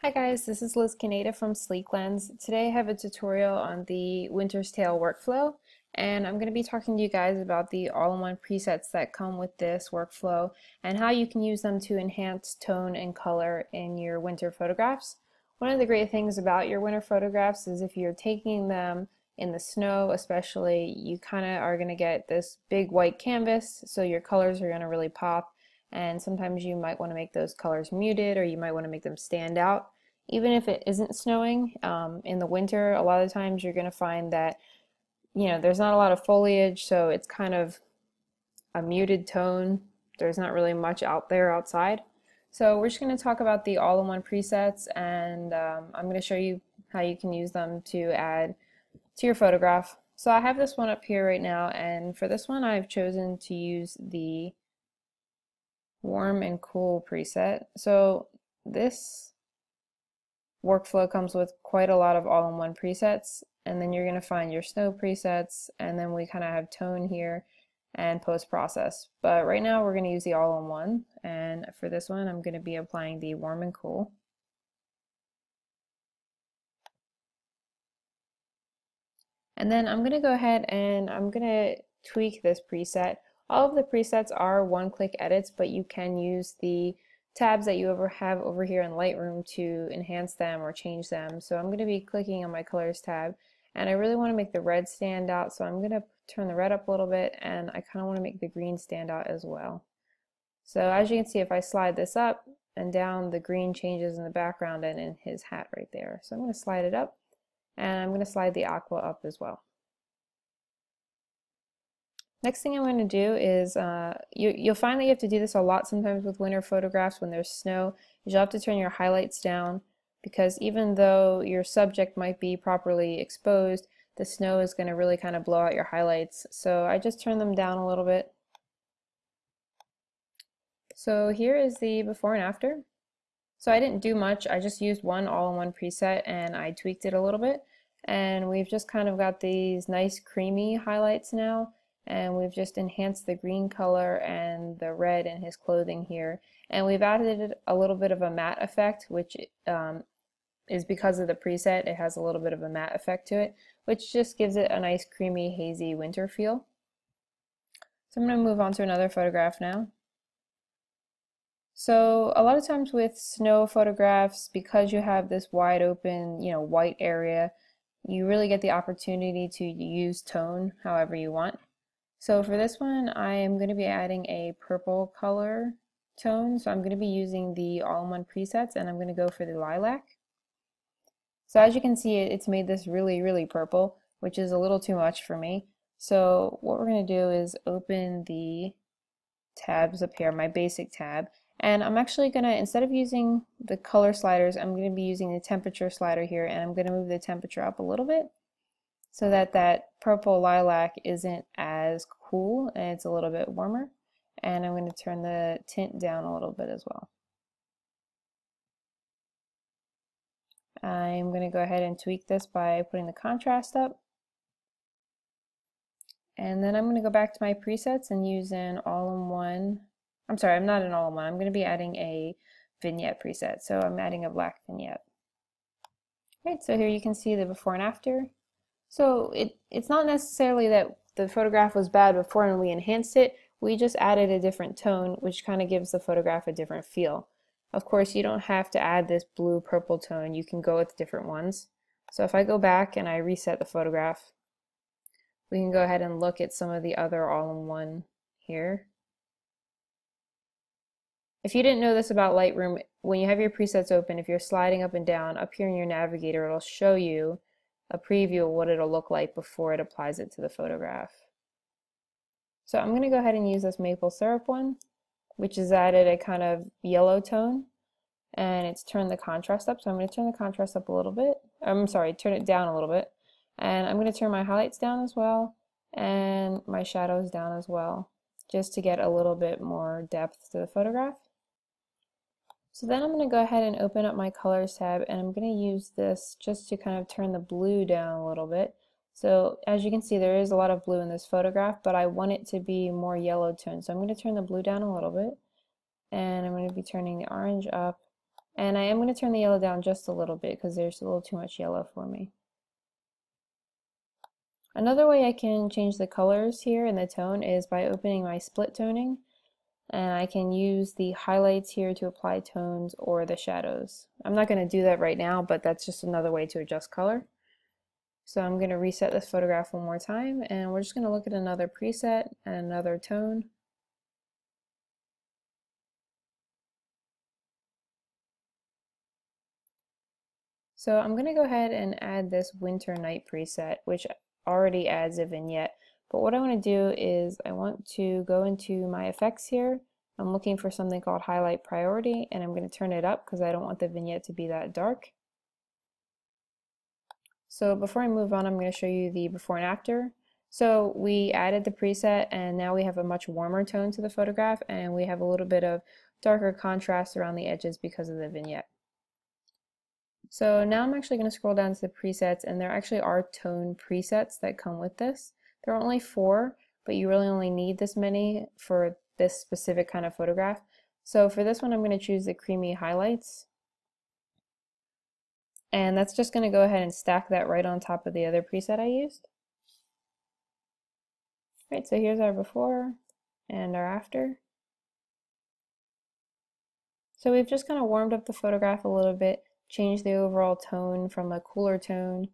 Hi guys, this is Liz Canada from Sleeklens. Today I have a tutorial on the Winter's Tale workflow, and I'm going to be talking to you guys about the all-in-one presets that come with this workflow and how you can use them to enhance tone and color in your winter photographs. One of the great things about your winter photographs is if you're taking them in the snow especially, you kind of are going to get this big white canvas, so your colors are going to really pop, and sometimes you might want to make those colors muted or you might want to make them stand out. Even if it isn't snowing in the winter, a lot of times you're going to find that there's not a lot of foliage, so it's kind of a muted tone. There's not really much out there outside. So we're just going to talk about the all-in-one presets, and I'm going to show you how you can use them to add to your photograph. So I have this one up here right now, and for this one I've chosen to use the warm and cool preset. So this workflow comes with quite a lot of all-in-one presets, and then you're going to find your snow presets, and then we kind of have tone here and post-process. But right now we're going to use the all-in-one, and for this one I'm going to be applying the warm and cool. And then I'm going to go ahead and I'm going to tweak this preset. All of the presets are one-click edits, but you can use the tabs that you have over here in Lightroom to enhance them or change them. So I'm going to be clicking on my colors tab, and I really want to make the red stand out, so I'm going to turn the red up a little bit, and I kind of want to make the green stand out as well. So as you can see, if I slide this up and down, the green changes in the background and in his hat right there. So I'm going to slide it up, and I'm going to slide the aqua up as well. Next thing I'm going to do is, you'll find that you have to do this a lot sometimes with winter photographs when there's snow. You'll have to turn your highlights down, because even though your subject might be properly exposed, the snow is going to really kind of blow out your highlights. So I just turn them down a little bit. So here is the before and after. So I didn't do much, I just used one all-in-one preset and I tweaked it a little bit, and we've just kind of got these nice creamy highlights now. And we've just enhanced the green color and the red in his clothing here, and we've added a little bit of a matte effect, which is because of the preset. It has a little bit of a matte effect to it, which just gives it a nice creamy hazy winter feel. So I'm going to move on to another photograph now. So a lot of times with snow photographs, because you have this wide open white area, you really get the opportunity to use tone however you want. So for this one, I am going to be adding a purple color tone. So I'm going to be using the all-in-one presets, and I'm going to go for the lilac. So as you can see, it's made this really, really purple, which is a little too much for me. So what we're going to do is open the tabs up here, my basic tab, and I'm actually going to, instead of using the color sliders, I'm going to be using the temperature slider here, and I'm going to move the temperature up a little bit, so that that purple lilac isn't as cool and it's a little bit warmer. And I'm going to turn the tint down a little bit as well. I'm going to go ahead and tweak this by putting the contrast up. And then I'm going to go back to my presets and use an all-in-one. I'm sorry, I'm not an all-in-one. I'm going to be adding a vignette preset. So I'm adding a black vignette. Right, so here you can see the before and after. So it's not necessarily that the photograph was bad before and we enhanced it. We just added a different tone, which kind of gives the photograph a different feel. Of course, you don't have to add this blue-purple tone. You can go with different ones. So if I go back and I reset the photograph, we can go ahead and look at some of the other all-in-one here. If you didn't know this about Lightroom, when you have your presets open, if you're sliding up and down, up here in your navigator, it'll show you a preview of what it'll look like before it applies it to the photograph. So I'm going to go ahead and use this maple syrup one, which is added a kind of yellow tone, and it's turned the contrast up. So I'm going to turn the contrast up a little bit. I'm sorry, turn it down a little bit. And I'm going to turn my highlights down as well, and my shadows down as well, just to get a little bit more depth to the photograph. So then I'm going to go ahead and open up my colors tab, and I'm going to use this just to kind of turn the blue down a little bit. So as you can see, there is a lot of blue in this photograph, but I want it to be more yellow tone. So I'm going to turn the blue down a little bit, and I'm going to be turning the orange up, And I am going to turn the yellow down just a little bit because there's a little too much yellow for me. Another way I can change the colors here and the tone is by opening my split toning, and I can use the highlights here to apply tones or the shadows. I'm not going to do that right now, but that's just another way to adjust color. So I'm going to reset this photograph one more time, and we're just going to look at another preset and another tone. So I'm going to go ahead and add this winter night preset, which already adds a vignette. But what I want to do is I want to go into my effects here. I'm looking for something called highlight priority, and I'm going to turn it up because I don't want the vignette to be that dark. So before I move on, I'm going to show you the before and after. So we added the preset, and now we have a much warmer tone to the photograph, and we have a little bit of darker contrast around the edges because of the vignette. So now I'm actually going to scroll down to the presets, and there actually are tone presets that come with this. There are only 4, but you really only need this many for this specific kind of photograph. So for this one, I'm going to choose the creamy highlights. And that's just going to go ahead and stack that right on top of the other preset I used. Right, so here's our before and our after. So we've just kind of warmed up the photograph a little bit, changed the overall tone from a cooler tone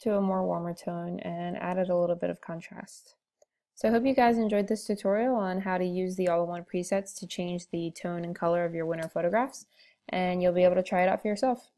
to a more warmer tone, and added a little bit of contrast. So I hope you guys enjoyed this tutorial on how to use the all-in-one presets to change the tone and color of your winter photographs, and you'll be able to try it out for yourself.